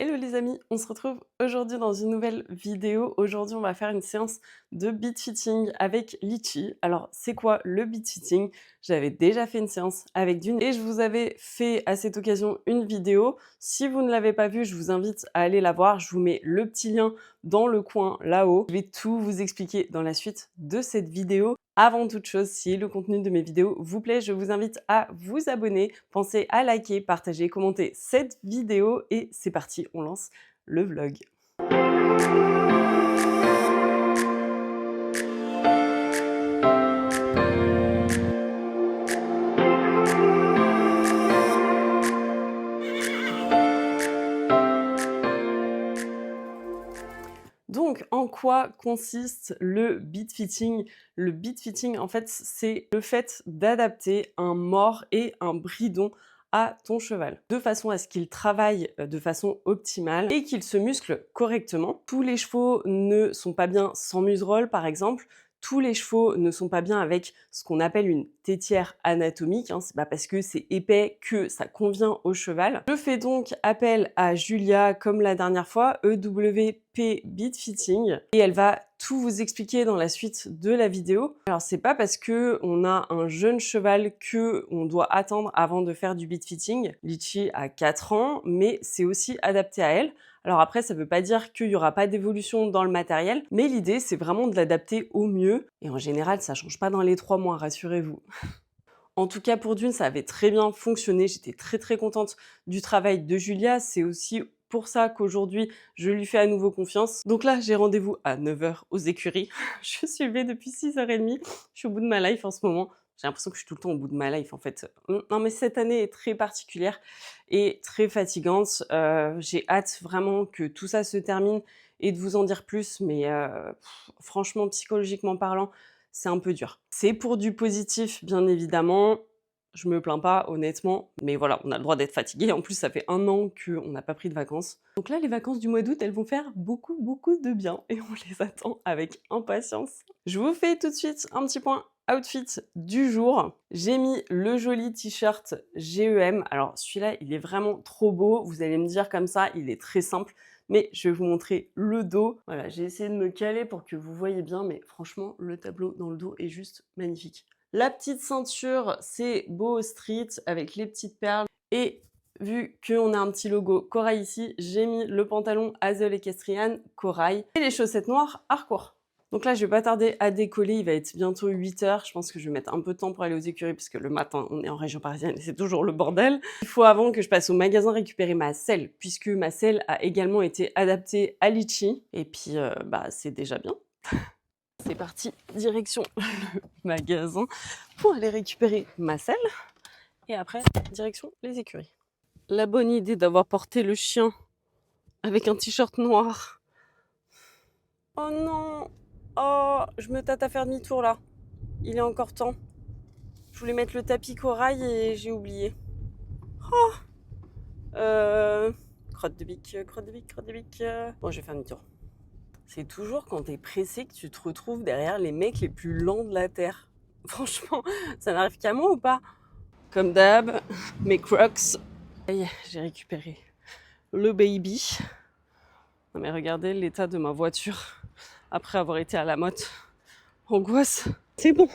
Hello les amis, on se retrouve aujourd'hui dans une nouvelle vidéo. Aujourd'hui, on va faire une séance de beat fitting avec Litchi. Alors, c'est quoi le beat fitting? J'avais déjà fait une séance avec Dune et je vous avais fait à cette occasion une vidéo. Si vous ne l'avez pas vue, je vous invite à aller la voir. Je vous mets le petit lien dans le coin là-haut. Je vais tout vous expliquer dans la suite de cette vidéo. Avant toute chose, si le contenu de mes vidéos vous plaît, je vous invite à vous abonner. Pensez à liker, partager, commenter cette vidéo et c'est parti, on lance le vlog. Donc, en quoi consiste le beat fitting? Le beat fitting, en fait, c'est le fait d'adapter un mors et un bridon à ton cheval, de façon à ce qu'il travaille de façon optimale et qu'il se muscle correctement. Tous les chevaux ne sont pas bien sans muserolle, par exemple. Tous les chevaux ne sont pas bien avec ce qu'on appelle une tétière anatomique. C'est pas parce que c'est épais que ça convient au cheval. Je fais donc appel à Julia, comme la dernière fois, EWP Beat Fitting, et elle va tout vous expliquer dans la suite de la vidéo. Alors c'est pas parce que on a un jeune cheval que on doit attendre avant de faire du beat fitting. Litchi a 4 ans, mais c'est aussi adapté à elle. Alors après, ça veut pas dire qu'il y aura pas d'évolution dans le matériel, mais l'idée c'est vraiment de l'adapter au mieux. Et en général, ça change pas dans les 3 mois, rassurez-vous. En tout cas, pour Dune, ça avait très bien fonctionné. J'étais très contente du travail de Julia. C'est aussi pour ça qu'aujourd'hui, je lui fais à nouveau confiance. Donc là, j'ai rendez-vous à 9 h aux écuries. Je suis levée depuis 6 h 30. Je suis au bout de ma life en ce moment. J'ai l'impression que je suis tout le temps au bout de ma life, en fait. Non, mais cette année est très particulière et très fatigante. J'ai hâte vraiment que tout ça se termine et de vous en dire plus. Mais franchement, psychologiquement parlant, c'est un peu dur. C'est pour du positif, bien évidemment. Je me plains pas, honnêtement. Mais voilà, on a le droit d'être fatigué. En plus, ça fait 1 an qu'on n'a pas pris de vacances. Donc là, les vacances du mois d'août, elles vont faire beaucoup de bien. Et on les attend avec impatience. Je vous fais tout de suite un petit point outfit du jour. J'ai mis le joli t-shirt GEM. Alors, celui-là, il est vraiment trop beau. Vous allez me dire comme ça, il est très simple. Mais je vais vous montrer le dos. Voilà, j'ai essayé de me caler pour que vous voyez bien, mais franchement, le tableau dans le dos est juste magnifique. La petite ceinture, c'est Boho Street avec les petites perles. Et vu qu'on a un petit logo corail ici, j'ai mis le pantalon Hazel Equestrian corail et les chaussettes noires Harcourt. Donc là, je vais pas tarder à décoller, il va être bientôt 8 h. Je pense que je vais mettre un peu de temps pour aller aux écuries parce que le matin, on est en région parisienne et c'est toujours le bordel. Il faut avant que je passe au magasin récupérer ma selle, puisque ma selle a également été adaptée à Litchi. Et puis, c'est déjà bien. C'est parti, direction le magasin pour aller récupérer ma selle. Et après, direction les écuries. La bonne idée d'avoir porté le chien avec un t-shirt noir. Oh non! Oh, je me tâte à faire demi-tour là. Il est encore temps. Je voulais mettre le tapis corail et j'ai oublié. Oh! Crotte de bique, crotte de bique, crotte de bique. Bon, je vais faire demi-tour. C'est toujours quand t'es pressé que tu te retrouves derrière les mecs les plus lents de la Terre. Franchement, ça n'arrive qu'à moi ou pas? Comme d'hab, mes Crocs. J'ai récupéré le baby. Non mais regardez l'état de ma voiture après avoir été à la motte. Angoisse. C'est bon,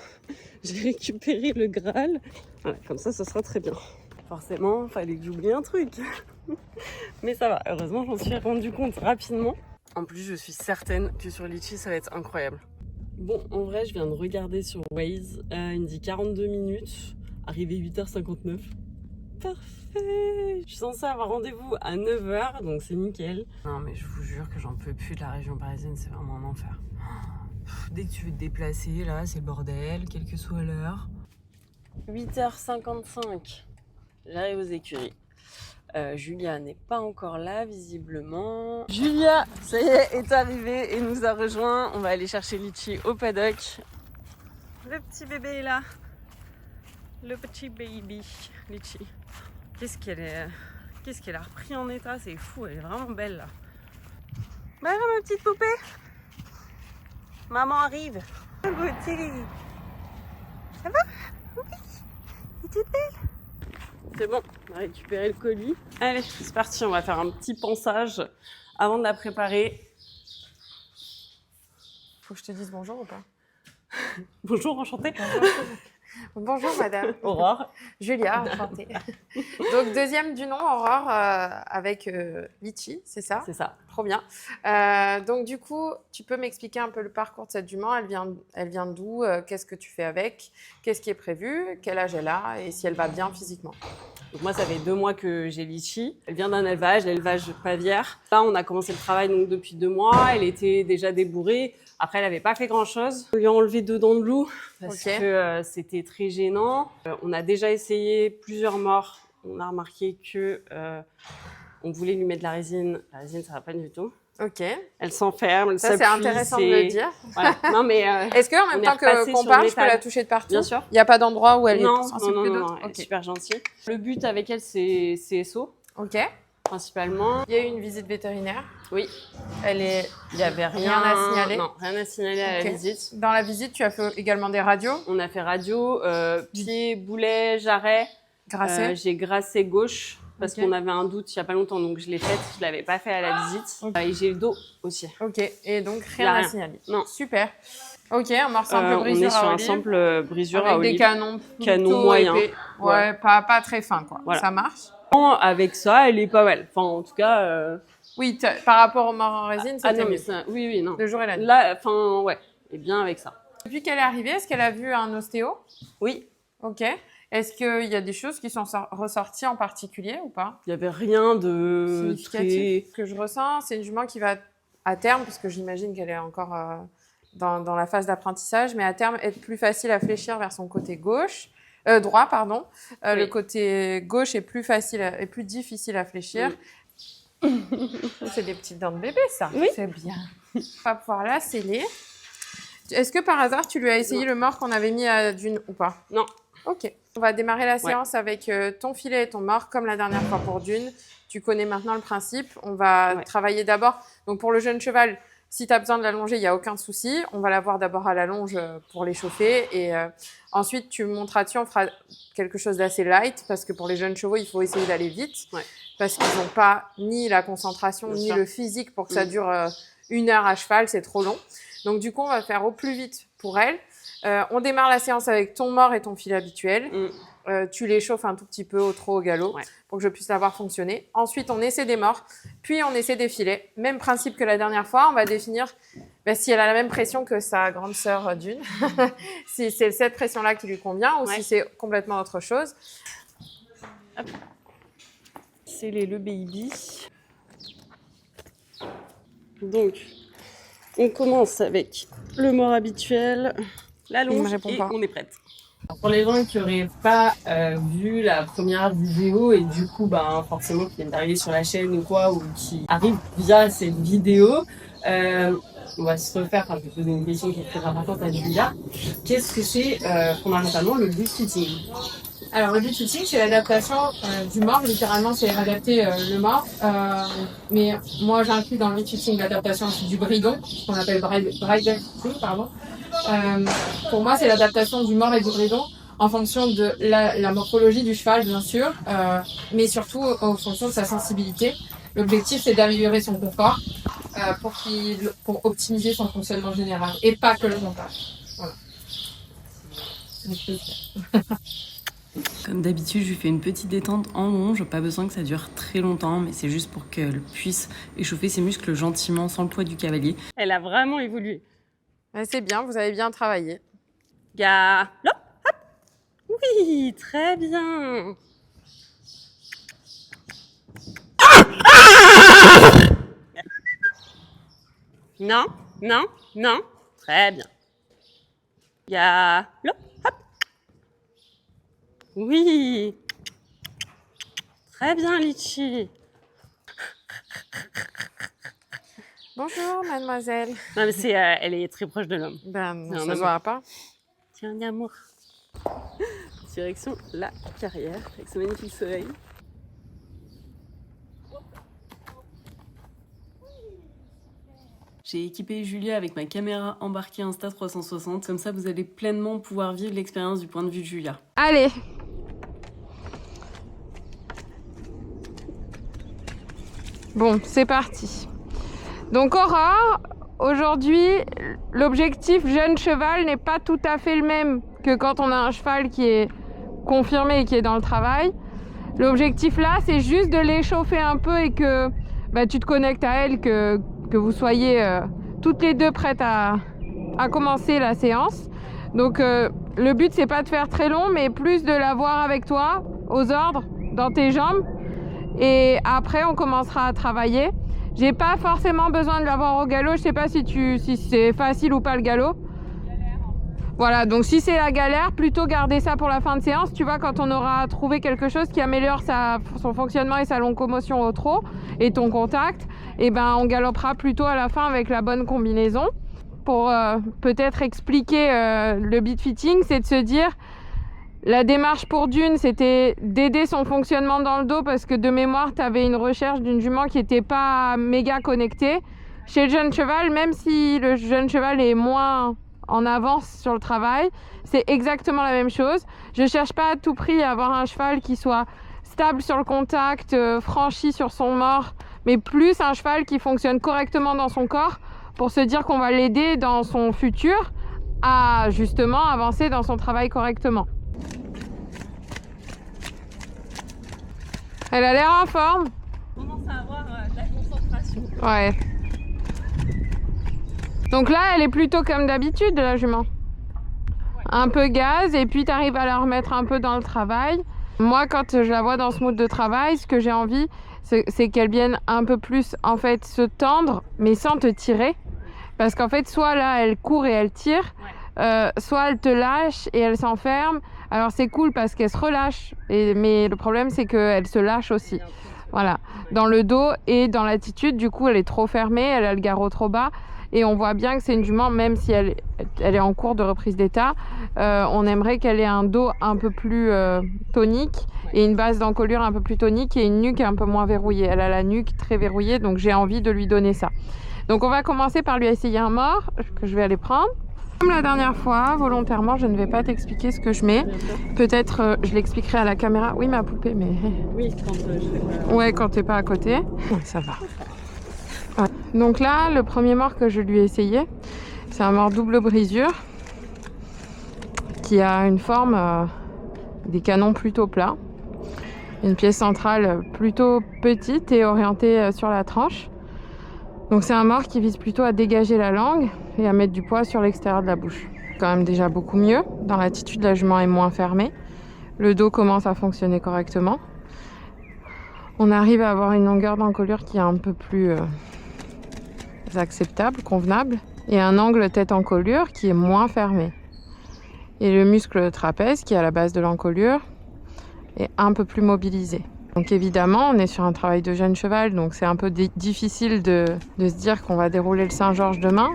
j'ai récupéré le Graal. Voilà, comme ça sera très bien. Forcément, fallait que j'oublie un truc. Mais ça va, heureusement, j'en suis rendu compte rapidement. En plus, je suis certaine que sur Litchi, ça va être incroyable. Bon, en vrai, je viens de regarder sur Waze. Il me dit 42 minutes, arrivé 8 h 59. Parfait! Je suis censée avoir rendez-vous à 9 h, donc c'est nickel. Non, mais je vous jure que j'en peux plus de la région parisienne, c'est vraiment un enfer. Dès que tu veux te déplacer, là, c'est le bordel, quelle que soit l'heure. 8 h 55, j'arrive aux écuries. Julia n'est pas encore là, visiblement. Julia, ça y est arrivée et nous a rejoint. On va aller chercher Litchi au paddock. Le petit bébé est là. Le petit baby, Litchi. Qu'est-ce qu'elle a repris en état, c'est fou, elle est vraiment belle là. Bah alors ma petite poupée, maman arrive. Beauté. Ça va? Oui, c'est toute belle. C'est bon, on a récupéré le colis. Allez, c'est parti, on va faire un petit pansage avant de la préparer. Faut que je te dise bonjour ou pas? Bonjour, enchantée. Bonjour madame. Aurore. Julia, enchantée. Donc deuxième du nom, Aurore, avec Litchi, c'est ça? C'est ça. Trop bien. Donc du coup, tu peux m'expliquer un peu le parcours de cette jument? Elle vient d'où? Qu'est-ce que tu fais avec? Qu'est-ce qui est prévu? Quel âge elle a? Et si elle va bien physiquement? Donc moi, ça fait 2 mois que j'ai Litchi. Elle vient d'un élevage, l'élevage Pavière. Là, on a commencé le travail donc depuis 2 mois. Elle était déjà débourrée. Après, elle n'avait pas fait grand-chose. On lui a enlevé 2 dents de loup parce que c'était très gênant. On a déjà essayé plusieurs morts. On a remarqué que on voulait lui mettre de la résine. La résine, ça va pas du tout. Ok. Elle s'enferme, elle Ça, c'est intéressant de le dire. Voilà. Non, mais est-ce qu'en même temps qu'on parle, je peux la toucher de partout? Bien sûr. Il n'y a pas d'endroit où elle est non, plus sensible que d'autres? elle est super gentille. Le but avec elle, c'est CSO. Ok. Principalement. Il y a eu une visite vétérinaire? Oui. Il n'y avait rien à signaler? Non, rien à signaler à la visite. Dans la visite, tu as fait également des radios? On a fait radio, pied, boulet, jarret. Grassé? J'ai grassé gauche parce qu'on avait un doute il n'y a pas longtemps, donc je l'ai faite. Je ne l'avais pas fait à la visite. Et j'ai le dos aussi. Ok, et donc rien à signaler? Non. Super. Ok, un mort simple brisure on est sur à un olive. simple brisure à olive. Avec des canons moyens. Ouais, pas très fins, quoi. Voilà. Ça marche? Avec ça, elle est pas mal. Enfin, en tout cas... Oui, par rapport aux morts en résine, c'était mieux. Oui, non. Le jour et la nuit. Là, enfin, ouais, et bien avec ça. Depuis qu'elle est arrivée, est-ce qu'elle a vu un ostéo? Oui. Ok. Est-ce qu'il y a des choses qui sont ressorties en particulier ou pas? Il n'y avait rien de significatif que je ressens. C'est une jument qui va, à terme, parce que j'imagine qu'elle est encore dans la phase d'apprentissage, mais à terme, être plus facile à fléchir vers son côté droit, pardon. Oui. Le côté gauche est plus difficile à fléchir. C'est des petites dents de bébé, ça. Oui. C'est bien. On va pouvoir la sceller. Est-ce que par hasard, tu lui as essayé le mort qu'on avait mis à Dune ou pas? Non. Ok. On va démarrer la séance avec ton filet et ton mort, comme la dernière fois pour Dune. Tu connais maintenant le principe. On va travailler d'abord. Donc pour le jeune cheval, si tu as besoin de l'allonger, il n'y a aucun souci. On va la voir d'abord à la longe pour l'échauffer. Et ensuite, tu monteras dessus, on fera quelque chose d'assez light, parce que pour les jeunes chevaux, il faut essayer d'aller vite. Ouais. Parce qu'ils n'ont pas ni la concentration, ni le physique pour que ça dure 1 heure à cheval, c'est trop long. Donc du coup, on va faire au plus vite pour elle. On démarre la séance avec ton mort et ton filet habituel. Tu les chauffes un tout petit peu au trot, au galop, pour que je puisse la voir fonctionner. Ensuite, on essaie des morts, puis on essaie des filets. Même principe que la dernière fois, on va définir si elle a la même pression que sa grande sœur Dune, si c'est cette pression-là qui lui convient, ou si c'est complètement autre chose. Hop. C'est le baby. Donc, on commence avec le mort habituel, la longe, et on est prête. Alors, pour les gens qui n'auraient pas vu la première vidéo et du coup, forcément qui viennent d'arriver sur la chaîne ou quoi, ou qui arrivent via cette vidéo, on va se refaire, je vais poser une question qui est très importante à Julia. Qu'est-ce que c'est fondamentalement le butt fitting? Alors, le butt fitting, c'est l'adaptation du mort. Littéralement, c'est adapter le mort. Mais moi, j'inclus dans le butt fitting l'adaptation du bridon, ce qu'on appelle bridle fitting, pardon. Pour moi, c'est l'adaptation du mort et du bridon en fonction de la morphologie du cheval, bien sûr, mais surtout en fonction de sa sensibilité. L'objectif, c'est d'améliorer son confort pour optimiser son fonctionnement général et pas que le montage. Voilà. Comme d'habitude, je lui fais une petite détente en longe. Pas besoin que ça dure très longtemps, mais c'est juste pour qu'elle puisse échauffer ses muscles gentiment sans le poids du cavalier. Elle a vraiment évolué. C'est bien, vous avez bien travaillé. Galop, hop. Oui, très bien. Non, non, non. Très bien. Galop, hop. Oui. Très bien, Litchi. Bonjour, mademoiselle. Non, mais elle est très proche de l'homme. Ça ne se voit pas. Tiens, amour. Direction la carrière, avec ce magnifique soleil. J'ai équipé Julia avec ma caméra embarquée Insta360. Comme ça, vous allez pleinement pouvoir vivre l'expérience du point de vue de Julia. Allez. Bon, c'est parti. Donc Aurore, aujourd'hui, l'objectif jeune cheval n'est pas tout à fait le même que quand on a un cheval qui est confirmé et qui est dans le travail. L'objectif là, c'est juste de l'échauffer un peu et que tu te connectes à elle, que vous soyez toutes les deux prêtes à commencer la séance. Donc le but, c'est pas de faire très long, mais plus de l'avoir avec toi, aux ordres, dans tes jambes. Et après, on commencera à travailler. J'ai pas forcément besoin de l'avoir au galop. Je sais pas si c'est facile ou pas le galop. Voilà, donc si c'est la galère, plutôt garder ça pour la fin de séance. Tu vois, quand on aura trouvé quelque chose qui améliore son fonctionnement et sa locomotion au trot et ton contact, et ben on galopera plutôt à la fin avec la bonne combinaison. Pour peut-être expliquer le beat fitting, c'est de se dire la démarche pour Dune, c'était d'aider son fonctionnement dans le dos parce que de mémoire, tu avais une recherche d'une jument qui n'était pas méga connectée. Chez le jeune cheval, même si le jeune cheval est moins en avance sur le travail, c'est exactement la même chose. Je cherche pas à tout prix à avoir un cheval qui soit stable sur le contact, franchi sur son mort, mais plus un cheval qui fonctionne correctement dans son corps pour se dire qu'on va l'aider dans son futur à justement avancer dans son travail correctement. Elle a l'air en forme. On commence à avoir de la concentration. Ouais. Donc là, elle est plutôt comme d'habitude, la jument. Ouais. Un peu gaz, et puis tu arrives à la remettre un peu dans le travail. Moi, quand je la vois dans ce mode de travail, ce que j'ai envie, c'est qu'elle vienne un peu plus, en fait, se tendre, mais sans te tirer. Parce qu'en fait, soit là, elle court et elle tire, soit elle te lâche et elle s'enferme. Alors c'est cool parce qu'elle se relâche, mais le problème, c'est qu'elle se lâche aussi. Voilà, dans le dos et dans l'attitude, du coup, elle est trop fermée, elle a le garrot trop bas. Et on voit bien que c'est une jument, même si elle est en cours de reprise d'état, on aimerait qu'elle ait un dos un peu plus tonique et une base d'encolure un peu plus tonique et une nuque un peu moins verrouillée. Elle a la nuque très verrouillée, donc j'ai envie de lui donner ça. Donc on va commencer par lui essayer un mort que je vais aller prendre. Comme la dernière fois, volontairement, je ne vais pas t'expliquer ce que je mets. Peut-être je l'expliquerai à la caméra. Oui, ma poupée, mais... Oui, quand je fais pas... Ouais, quand t'es pas à côté. Ouais, ça va. Ouais. Donc là, le premier mort que je lui ai essayé, c'est un mort double brisure qui a une forme des canons plutôt plats, une pièce centrale plutôt petite et orientée sur la tranche. Donc c'est un mort qui vise plutôt à dégager la langue et à mettre du poids sur l'extérieur de la bouche. Quand même déjà beaucoup mieux. Dans l'attitude, la jument est moins fermée. Le dos commence à fonctionner correctement. On arrive à avoir une longueur d'encolure qui est un peu plus acceptable, convenable. Et un angle tête-encolure qui est moins fermé. Et le muscle trapèze, qui est à la base de l'encolure, est un peu plus mobilisé. Donc évidemment, on est sur un travail de jeune cheval, donc c'est un peu difficile de se dire qu'on va dérouler le Saint-Georges demain.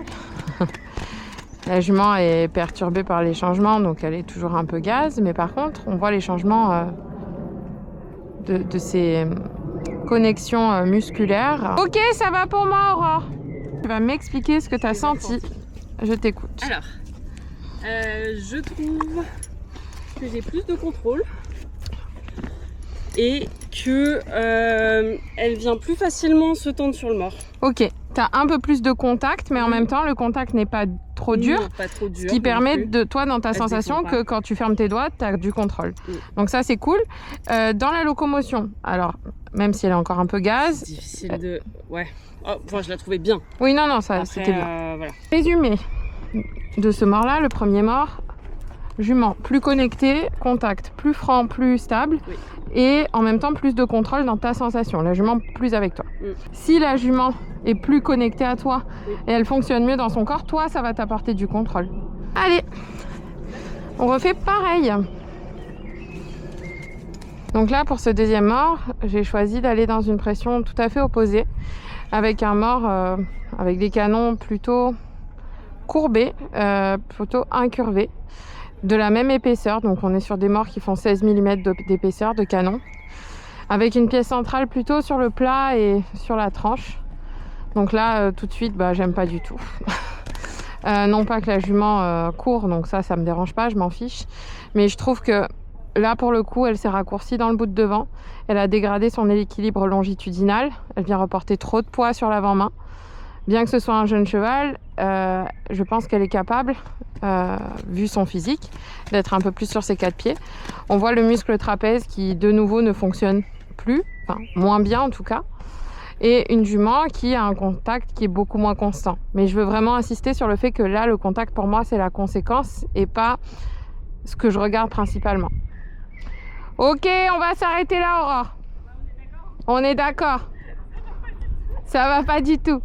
La jument est perturbée par les changements, donc elle est toujours un peu gaz, mais par contre, on voit les changements de ses connexions musculaires. Ok, ça va pour moi, Aurore. Tu vas m'expliquer ce que tu as senti. Je t'écoute. Alors, je trouve que j'ai plus de contrôle. Et que elle vient plus facilement se tendre sur le mort. Ok, tu as un peu plus de contact, mais en même temps, le contact n'est pas trop dur. Non, pas trop dur. Ce qui permet de toi, dans ta sensation, que quand tu fermes tes doigts, tu as du contrôle. Donc ça, c'est cool. Dans la locomotion, alors, même si elle est encore un peu gaz... C'est difficile de... Ouais. Oh, enfin, je la trouvais bien. Oui, non, ça, c'était bien. Voilà. Résumé de ce mort-là, le premier mort, jument plus connecté, contact plus franc, plus stable. Oui. Et en même temps plus de contrôle dans ta sensation, la jument plus avec toi. Si la jument est plus connectée à toi et elle fonctionne mieux dans son corps, toi ça va t'apporter du contrôle. Allez, on refait pareil. Donc là pour ce deuxième mort, j'ai choisi d'aller dans une pression tout à fait opposée, avec un mort avec des canons plutôt courbés, plutôt incurvés, de la même épaisseur, donc on est sur des morts qui font 16 mm d'épaisseur de canon, avec une pièce centrale plutôt sur le plat et sur la tranche. Donc là, tout de suite, j'aime pas du tout. Non pas que la jument court, donc ça me dérange pas, je m'en fiche. Mais je trouve que là, pour le coup, elle s'est raccourcie dans le bout de devant. Elle a dégradé son équilibre longitudinal. Elle vient reporter trop de poids sur l'avant-main. Bien que ce soit un jeune cheval, je pense qu'elle est capable, vu son physique, d'être un peu plus sur ses 4 pieds. On voit le muscle trapèze qui, de nouveau, ne fonctionne plus, enfin, moins bien en tout cas. Et une jument qui a un contact qui est beaucoup moins constant. Mais je veux vraiment insister sur le fait que là, le contact, pour moi, c'est la conséquence et pas ce que je regarde principalement. Ok, on va s'arrêter là, Aurore. On est d'accord. Ça va pas du tout.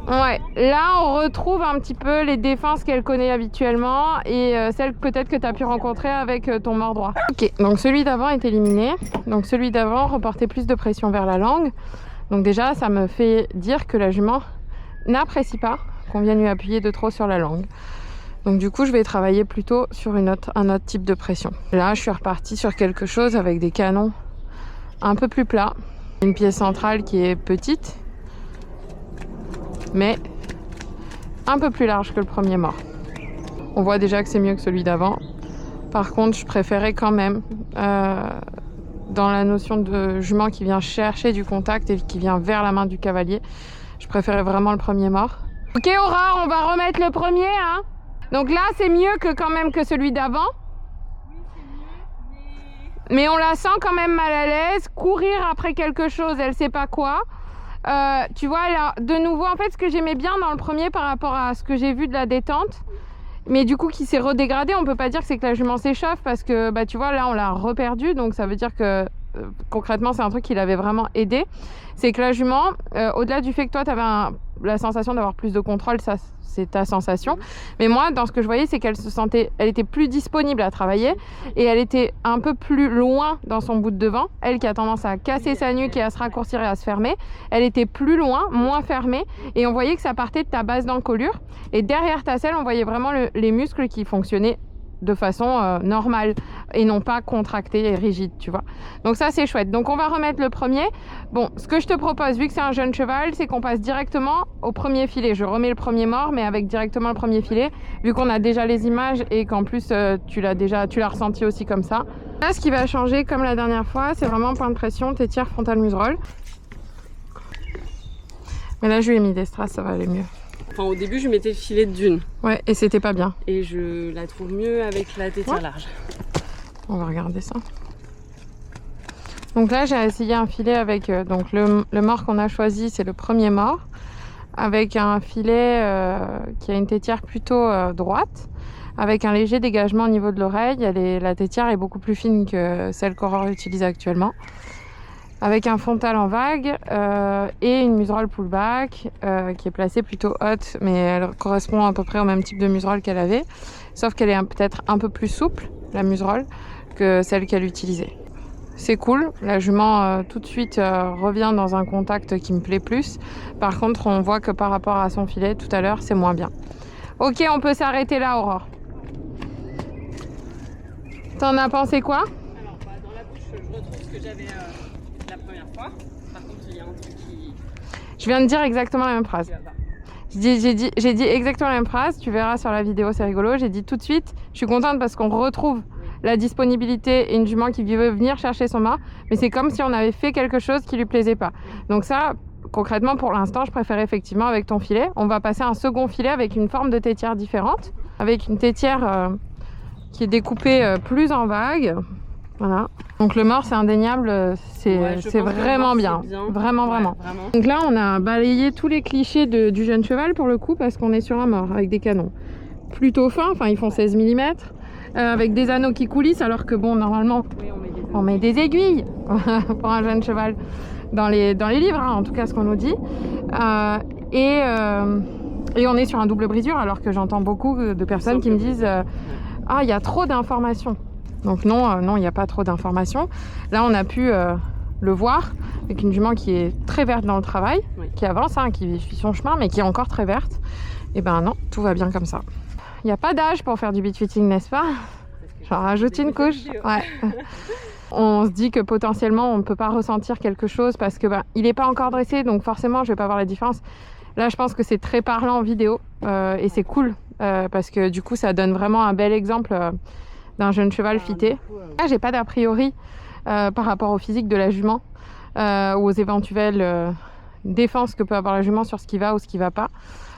Ouais, là on retrouve un petit peu les défenses qu'elle connaît habituellement et celles peut-être que tu as pu rencontrer avec ton mors droit. Ok, donc celui d'avant est éliminé. Donc celui d'avant reportait plus de pression vers la langue. Donc déjà ça me fait dire que la jument n'apprécie pas qu'on vienne lui appuyer de trop sur la langue. Donc du coup je vais travailler plutôt sur un autre type de pression. Là je suis repartie sur quelque chose avec des canons un peu plus plats. Une pièce centrale qui est petite, mais un peu plus large que le premier mort. On voit déjà que c'est mieux que celui d'avant. Par contre, je préférais quand même, dans la notion de jument qui vient chercher du contact et qui vient vers la main du cavalier, je préférais vraiment le premier mort. Ok Aurore, on va remettre le premier, hein. Donc là, c'est mieux que quand même que celui d'avant. Oui, c'est mieux, mais on la sent quand même mal à l'aise. Courir après quelque chose, elle sait pas quoi. Tu vois là, de nouveau, en fait ce que j'aimais bien dans le premier par rapport à ce que j'ai vu de la détente, mais du coup qui s'est redégradé, on peut pas dire que c'est que la jument s'échauffe parce que bah tu vois là on l'a reperdu, donc ça veut dire que concrètement c'est un truc qui l'avait vraiment aidé. C'est que la jument, au-delà du fait que toi tu avais la sensation d'avoir plus de contrôle, ça c'est ta sensation, mais moi dans ce que je voyais c'est qu'elle se sentait, elle était plus disponible à travailler et elle était un peu plus loin dans son bout de devant. Elle qui a tendance à casser sa nuque et à se raccourcir et à se fermer, elle était plus loin, moins fermée, et on voyait que ça partait de ta base d'encolure et derrière ta selle on voyait vraiment les muscles qui fonctionnaient de façon normale et non pas contractée et rigide, tu vois. Donc ça c'est chouette. Donc on va remettre le premier. Bon, ce que je te propose, vu que c'est un jeune cheval, c'est qu'on passe directement au premier filet. Je remets le premier mort, mais avec directement le premier filet, vu qu'on a déjà les images et qu'en plus tu l'as ressenti aussi comme ça. Là, ce qui va changer, comme la dernière fois, c'est vraiment point de pression, t'étires frontal museroll. Mais là, je lui ai mis des strass, ça va aller mieux. Enfin, au début, je mettais le filet de dune. Ouais, et c'était pas bien. Et je la trouve mieux avec la tétire large. On va regarder ça. Donc là, j'ai essayé un filet avec donc le mort qu'on a choisi, c'est le premier mort, avec un filet qui a une tétière plutôt droite, avec un léger dégagement au niveau de l'oreille. La tétière est beaucoup plus fine que celle qu'Aurore utilise actuellement, avec un frontal en vague et une muserolle pullback qui est placée plutôt haute, mais elle correspond à peu près au même type de muserolle qu'elle avait, sauf qu'elle est peut-être un peu plus souple, la muserolle, que celle qu'elle utilisait. C'est cool, la jument tout de suite revient dans un contact qui me plaît plus. Par contre, on voit que par rapport à son filet tout à l'heure, c'est moins bien. Ok, on peut s'arrêter là, Aurore. T'en as pensé quoi? Alors, dans la bouche, je retrouve ce que j'avais la première fois. Par contre, il y a un truc qui... Je viens de dire exactement la même phrase. J'ai dit exactement la même phrase, tu verras sur la vidéo, c'est rigolo. J'ai dit tout de suite, je suis contente parce qu'on retrouve la disponibilité et une jument qui veut venir chercher son mât, mais c'est comme si on avait fait quelque chose qui lui plaisait pas. Donc ça, concrètement, pour l'instant, je préfère effectivement avec ton filet. On va passer un second filet avec une forme de tétière différente, avec une tétière qui est découpée plus en vague. Voilà. Donc le mort, c'est indéniable, c'est vraiment bien. Vraiment. Donc là, on a balayé tous les clichés du jeune cheval pour le coup, parce qu'on est sur un mort avec des canons plutôt fins, enfin ils font 16 mm, avec des anneaux qui coulissent, alors que bon, normalement, on met des aiguilles pour un jeune cheval dans les livres, hein, en tout cas ce qu'on nous dit. Et on est sur un double brisure, alors que j'entends beaucoup de personnes qui me disent ah, il y a trop d'informations. Donc non, il n'y a pas trop d'informations. Là, on a pu le voir avec une jument qui est très verte dans le travail, qui avance, hein, qui suit son chemin, mais qui est encore très verte. Et ben non, tout va bien comme ça. Il n'y a pas d'âge pour faire du beat fitting, n'est-ce pas? J'en rajoute une couche. Ouais. On se dit que potentiellement, on ne peut pas ressentir quelque chose parce que il n'est pas encore dressé, donc forcément, je ne vais pas voir la différence. Là, je pense que c'est très parlant en vidéo et c'est cool parce que du coup ça donne vraiment un bel exemple d'un jeune cheval fité. Là j'ai pas d'a priori par rapport au physique de la jument ou aux éventuelles défenses que peut avoir la jument sur ce qui va ou ce qui va pas.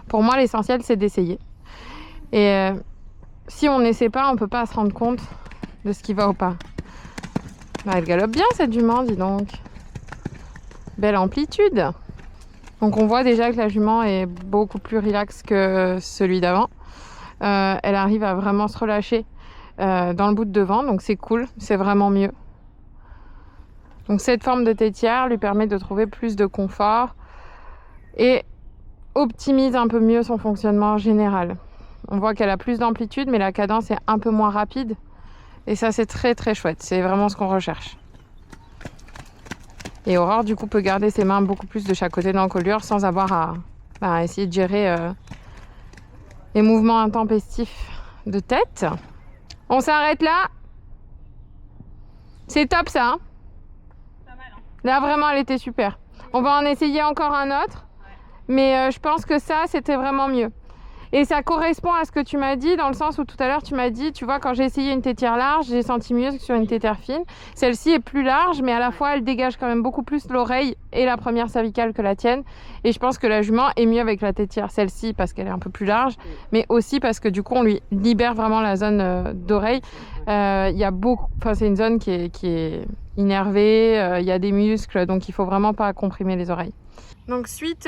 Pour moi l'essentiel c'est d'essayer. Et si on n'essaie pas, on peut pas se rendre compte de ce qui va ou pas. Bah, elle galope bien cette jument, dis donc. Belle amplitude. Donc on voit déjà que la jument est beaucoup plus relax que celui d'avant. Elle arrive à vraiment se relâcher dans le bout de devant, donc c'est cool, c'est vraiment mieux. Donc cette forme de tétière lui permet de trouver plus de confort et optimise un peu mieux son fonctionnement général. On voit qu'elle a plus d'amplitude, mais la cadence est un peu moins rapide. Et ça, c'est très très chouette. C'est vraiment ce qu'on recherche. Et Aurore, du coup, peut garder ses mains beaucoup plus de chaque côté de l'encolure sans avoir à essayer de gérer les mouvements intempestifs de tête. On s'arrête là. C'est top ça. Hein, pas mal, hein. Là, vraiment, elle était super. On va en essayer encore un autre. Mais je pense que ça, c'était vraiment mieux. Et ça correspond à ce que tu m'as dit, dans le sens où tout à l'heure tu m'as dit, tu vois, quand j'ai essayé une tétière large, j'ai senti mieux que sur une tétière fine. Celle-ci est plus large, mais à la fois elle dégage quand même beaucoup plus l'oreille et la première cervicale que la tienne. Et je pense que la jument est mieux avec la tétière, celle-ci parce qu'elle est un peu plus large, mais aussi parce que du coup on lui libère vraiment la zone d'oreille. Il y a beaucoup, enfin c'est une zone qui est innervée, il y a des muscles, donc il faut vraiment pas comprimer les oreilles. Donc suite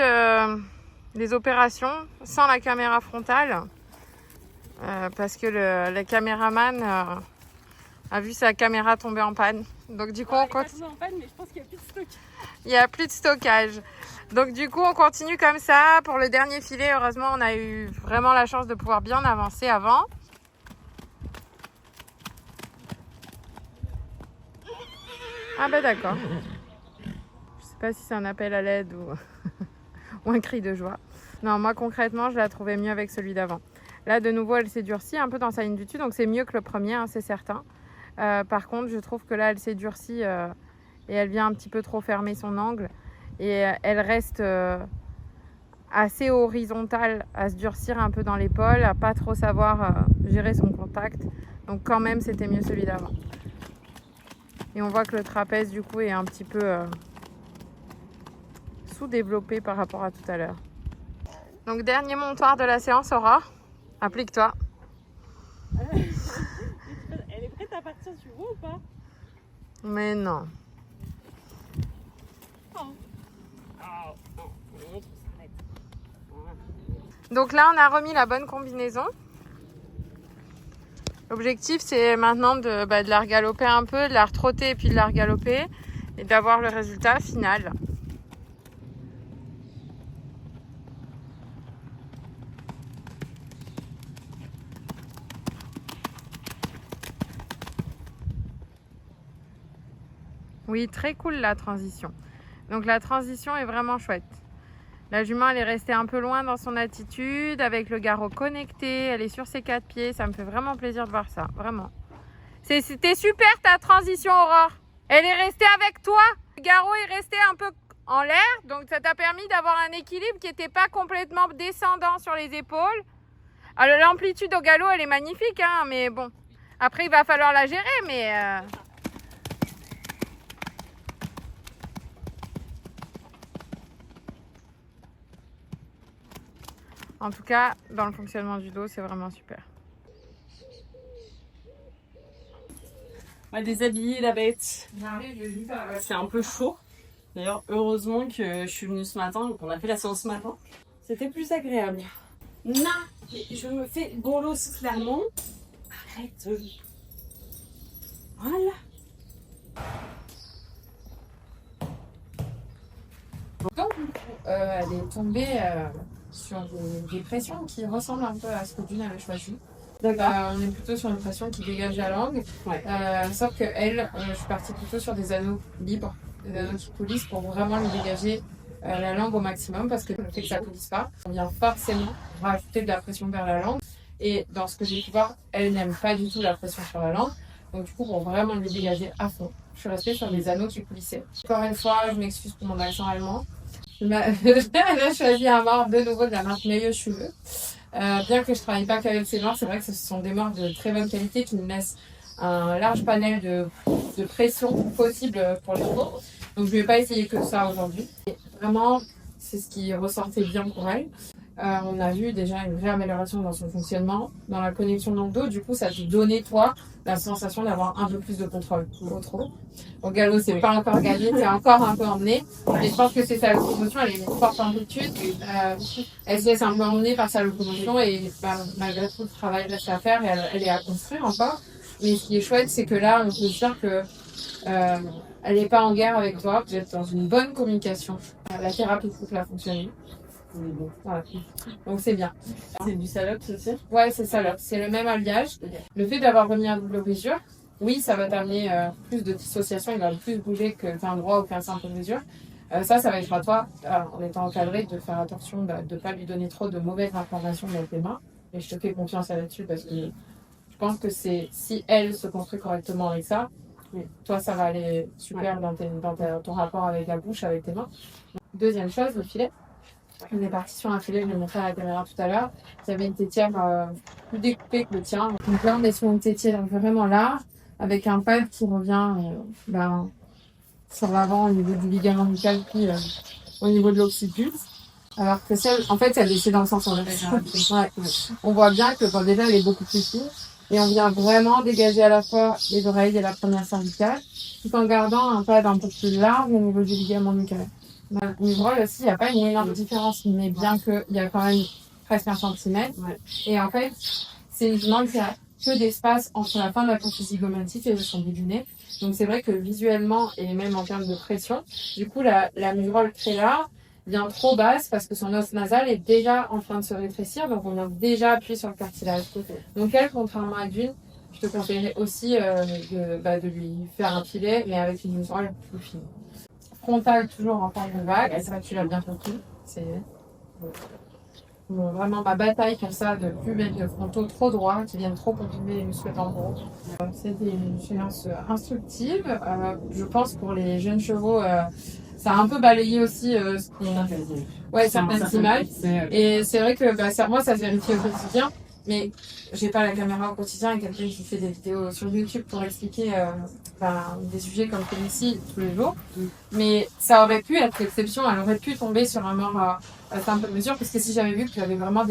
les opérations sans la caméra frontale parce que le caméraman a vu sa caméra tomber en panne. Donc du coup on continue. En panne, mais je pense qu'il n'y a plus de stockage. Il n'y a plus de stockage. Donc du coup on continue comme ça pour le dernier filet. Heureusement on a eu vraiment la chance de pouvoir bien avancer avant. Ah bah d'accord. Je sais pas si c'est un appel à l'aide ou un cri de joie. Non, moi concrètement, je la trouvais mieux avec celui d'avant. Là, de nouveau, elle s'est durcie un peu dans sa ligne du dessus, donc c'est mieux que le premier, hein, c'est certain. Par contre, je trouve que là, elle s'est durcie et elle vient un petit peu trop fermer son angle. Et elle reste assez horizontale, à se durcir un peu dans l'épaule, à pas trop savoir gérer son contact. Donc quand même, c'était mieux celui d'avant. Et on voit que le trapèze, du coup, est un petit peu sous-développé par rapport à tout à l'heure. Donc dernier montoir de la séance, Aurore. Applique-toi. Elle est prête à partir sur vous ou pas? Mais non. Donc là, on a remis la bonne combinaison. L'objectif, c'est maintenant de la regaloper un peu, de la retrotter et puis de la regaloper et d'avoir le résultat final. Oui, très cool la transition. Donc la transition est vraiment chouette. La jument, elle est restée un peu loin dans son attitude, avec le garrot connecté, elle est sur ses 4 pieds. Ça me fait vraiment plaisir de voir ça, vraiment. C'était super ta transition, Aurore. Elle est restée avec toi. Le garrot est resté un peu en l'air, donc ça t'a permis d'avoir un équilibre qui n'était pas complètement descendant sur les épaules. Alors l'amplitude au galop, elle est magnifique, hein, mais bon. Après, il va falloir la gérer, mais... En tout cas, dans le fonctionnement du dos, c'est vraiment super. On va déshabiller la bête. C'est un peu chaud. D'ailleurs, heureusement que je suis venue ce matin, qu'on a fait la séance ce matin. C'était plus agréable. Non, je me fais bolos clairement. Arrête. Voilà. Donc, elle est tombée sur des pressions qui ressemblent un peu à ce que Dune avait choisi. On est plutôt sur une pression qui dégage la langue. Ouais. Sauf que elle, je suis partie plutôt sur des anneaux libres, des anneaux qui coulissent pour vraiment lui dégager la langue au maximum, parce que le fait que ça ne coulisse pas, on vient forcément rajouter de la pression vers la langue. Et dans ce que j'ai pu voir, elle n'aime pas du tout la pression sur la langue. Donc du coup, pour vraiment lui dégager à fond, je suis restée sur des anneaux qui coulissaient. Encore une fois, je m'excuse pour mon accent allemand. Elle a choisi un mort de nouveau de la marque Meilleux Cheveux. Bien que je travaille pas qu'avec ces morts, c'est vrai que ce sont des morts de très bonne qualité qui nous laissent un large panel de pression possible pour les chevaux. Donc je vais pas essayer que ça aujourd'hui. Vraiment, c'est ce qui ressortait bien pour elle. On a vu déjà une vraie amélioration dans son fonctionnement, dans la connexion dans le dos. Du coup, ça te donnait, toi, la sensation d'avoir un peu plus de contrôle. Trop. Au galop, c'est pas encore gagné, c'est encore un peu emmené. Mais je pense que c'est sa locomotion, elle a une forte amplitude. Elle se laisse un peu emmener par sa locomotion et malgré tout, le travail reste à faire et elle est à construire encore. Mais ce qui est chouette, c'est que là, on peut dire que elle n'est pas en guerre avec toi, vous êtes dans une bonne communication. La thérapie faut que la fonctionner. Bon, voilà. Donc c'est bien. C'est du Salops aussi? Ouais, c'est Salops. C'est le même alliage. Okay. Le fait d'avoir remis un double brisure, oui, ça va t'amener plus de dissociation, il va plus bouger qu'un droit ou qu'un simple brisure. Ça va être à toi, en étant encadré, de faire attention de ne pas lui donner trop de mauvaises informations dans tes mains. Et je te fais confiance là-dessus parce que je pense que si elle se construit correctement avec ça, toi, ça va aller super dans ton rapport avec la bouche, avec tes mains. Deuxième chose, le filet. On est parti sur un filet, je l'ai montré à la caméra tout à l'heure. Il y avait une tétière plus découpée que le tien. Donc là, on est sur une tétière vraiment large, avec un pad qui revient sur l'avant au niveau du ligament nucal, puis au niveau de l'occiput. Alors que celle, en fait, elle descend dans le sens inverse. Ouais. On voit bien que déjà, elle est beaucoup plus fine. Et on vient vraiment dégager à la fois les oreilles et la première cervicale, tout en gardant un pad un peu plus large au niveau du ligament nucléaire. Dans le mivrol aussi, il n'y a pas une énorme différence, mais bien qu'il y a quand même presque 1 centimètre. Ouais. Et en fait, c'est une demande qui a peu d'espace entre la fin de la conche zygomatique et son bout du nez. Donc c'est vrai que visuellement et même en termes de pression, du coup la mivrol très large vient trop basse parce que son os nasal est déjà en train de se rétrécir, donc on a déjà appuyé sur le cartilage. Donc elle, contrairement à Dune, je te conseillerais aussi de lui faire un filet, mais avec une mivrol plus fine. Frontale toujours en forme de vague, ça tu l'as bien compris. C'est vraiment ma bataille comme ça de plus mettre de frontaux trop droits qui viennent trop comprimer les muscles temporaux. C'était une séance instructive. Je pense pour les jeunes chevaux, ça a un peu balayé aussi ce qu'on a fait. Ouais, certaines images. Et c'est vrai que moi, ça se vérifie au quotidien. Mais j'ai pas la caméra au quotidien et quelqu'un qui fait des vidéos sur YouTube pour expliquer des sujets comme celui-ci tous les jours. Mais ça aurait pu être l'exception, elle aurait pu tomber sur un mort à simple mesure, parce que si j'avais vu que j'avais vraiment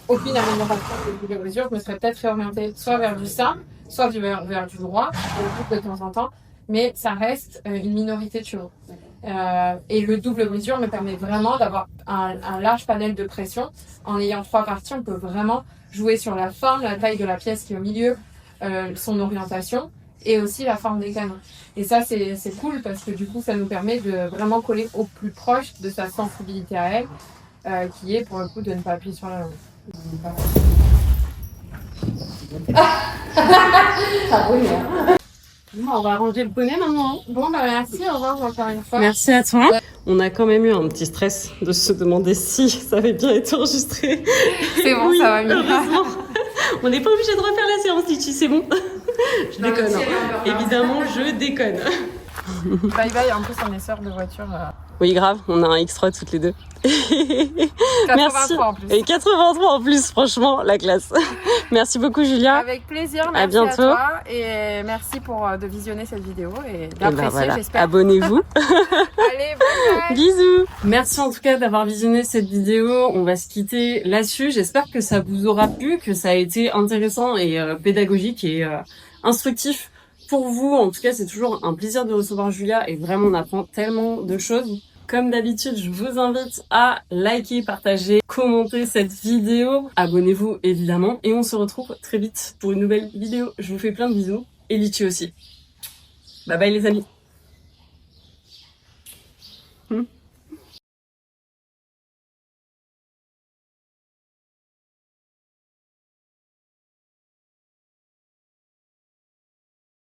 aucune amélioration de la mesure, je me serais peut-être réorientée soit vers du simple, soit vers du droit, de temps en temps. Mais ça reste une minorité de chevaux. Et le double brisure me permet vraiment d'avoir un large panel de pression. En ayant 3 parties, on peut vraiment jouer sur la forme, la taille de la pièce qui est au milieu, son orientation et aussi la forme des canons. Et ça, c'est cool parce que du coup, ça nous permet de vraiment coller au plus proche de sa sensibilité à elle, qui est pour le coup de ne pas appuyer sur la langue. Ah oui, hein. On va ranger le poney maintenant. Bon, merci, au revoir encore une fois. Merci à toi. On a quand même eu un petit stress de se demander si ça avait bien été enregistré. C'est bon, oui, ça va mieux. On n'est pas obligé de refaire la séance, Litchi, c'est bon. Je déconne. Évidemment, je déconne. Bye bye, en plus on est sœurs de voiture. Oui, grave, on a un X3 toutes les deux. 83 Merci. En plus. Et 83 en plus, franchement, la classe. Merci beaucoup, Julia. Avec plaisir, merci à bientôt. Toi. Et merci de visionner cette vidéo et d'apprécier, j'espère. Abonnez-vous. Allez, bye bye. Bisous. Merci en tout cas d'avoir visionné cette vidéo. On va se quitter là-dessus. J'espère que ça vous aura plu, que ça a été intéressant et pédagogique et instructif pour vous. En tout cas, c'est toujours un plaisir de recevoir Julia et vraiment on apprend tellement de choses. Comme d'habitude, je vous invite à liker, partager, commenter cette vidéo. Abonnez-vous évidemment et on se retrouve très vite pour une nouvelle vidéo. Je vous fais plein de bisous et Litchi aussi. Bye bye les amis.